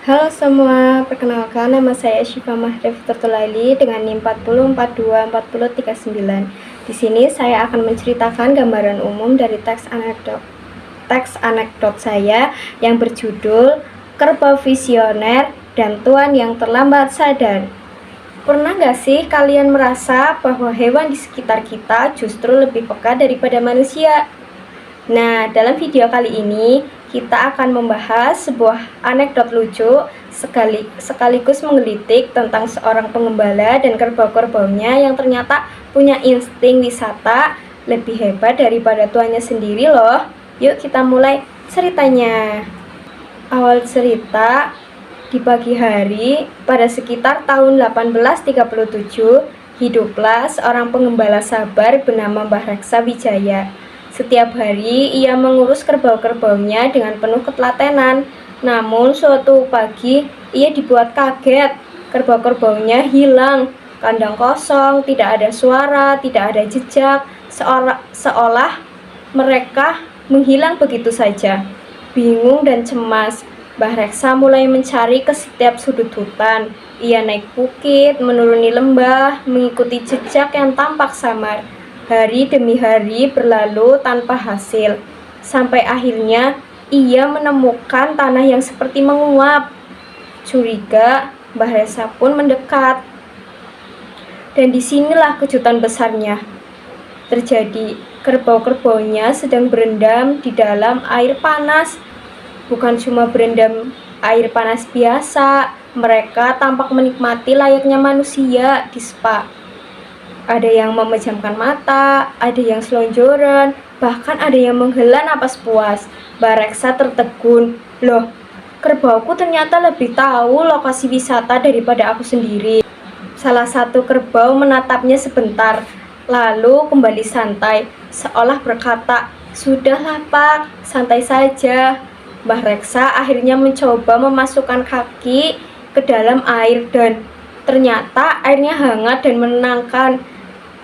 Halo semua, perkenalkan nama saya Syifa Mahrif Tertulaili dengan NIM 40424039. Di sini saya akan menceritakan gambaran umum dari teks anekdot saya yang berjudul Kerbau Visioner dan Tuan yang Terlambat Sadar. Pernah gak sih kalian merasa bahwa hewan di sekitar kita justru lebih peka daripada manusia? Nah, dalam video kali ini kita akan membahas sebuah anekdot lucu sekaligus menggelitik tentang seorang pengembala dan kerbau-kerbaunya yang ternyata punya insting wisata lebih hebat daripada tuannya sendiri loh. Yuk kita mulai ceritanya. Awal cerita, di pagi hari pada sekitar tahun 1837, hiduplah seorang pengembala sabar bernama Mbah Reksa Wijaya. Setiap hari ia mengurus kerbau-kerbaunya dengan penuh ketelatenan. Namun suatu pagi ia dibuat kaget. Kerbau-kerbaunya hilang, kandang kosong, tidak ada suara, tidak ada jejak, seolah mereka menghilang begitu saja. Bingung dan cemas, Mbah Reksa mulai mencari ke setiap sudut hutan. Ia naik bukit, menuruni lembah, mengikuti jejak yang tampak samar. Hari demi hari berlalu tanpa hasil, sampai akhirnya ia menemukan tanah yang seperti menguap. Curiga, Mbah Reksa pun mendekat. Dan disinilah kejutan besarnya terjadi. Kerbau-kerbaunya sedang berendam di dalam air panas. Bukan cuma berendam air panas biasa, mereka tampak menikmati layaknya manusia di spa. Ada yang memejamkan mata, ada yang selonjoran, bahkan ada yang menghela napas puas. Mbah Reksa tertegun, loh, kerbauku ternyata lebih tahu lokasi wisata daripada aku sendiri. Salah satu kerbau menatapnya sebentar, lalu kembali santai, seolah berkata, sudahlah Pak, santai saja. Mbah Reksa akhirnya mencoba memasukkan kaki ke dalam air dan ternyata airnya hangat dan menenangkan.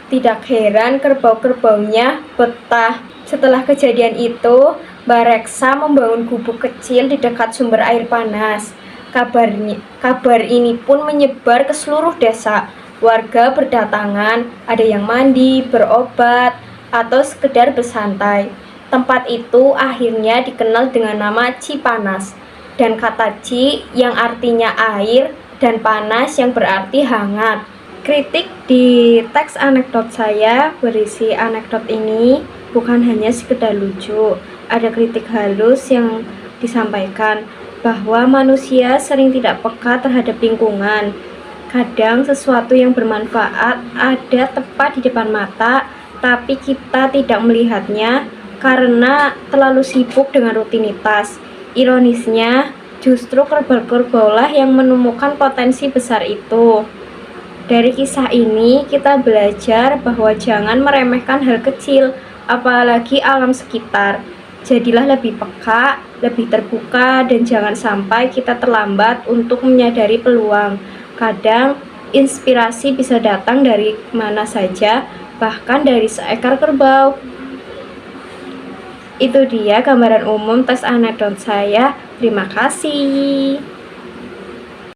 Tidak heran kerbau-kerbaunya betah. Setelah kejadian itu, Mbah Reksa membangun gubuk kecil di dekat sumber air panas. Kabar ini pun menyebar ke seluruh desa. Warga berdatangan, ada yang mandi, berobat, atau sekedar bersantai. Tempat itu akhirnya dikenal dengan nama Cipanas, dan kata Ci yang artinya air dan panas yang berarti hangat. Kritik di teks anekdot saya berisi anekdot ini bukan hanya sekedar lucu. Ada kritik halus yang disampaikan bahwa manusia sering tidak peka terhadap lingkungan. Kadang sesuatu yang bermanfaat ada tepat di depan mata, tapi kita tidak melihatnya karena terlalu sibuk dengan rutinitas. Ironisnya, justru kerbau-kerbaulah yang menemukan potensi besar itu. Dari kisah ini, kita belajar bahwa jangan meremehkan hal kecil, apalagi alam sekitar. Jadilah lebih peka, lebih terbuka, dan jangan sampai kita terlambat untuk menyadari peluang. Kadang, inspirasi bisa datang dari mana saja, bahkan dari seekor kerbau. Itu dia gambaran umum teks anekdot saya. Terima kasih.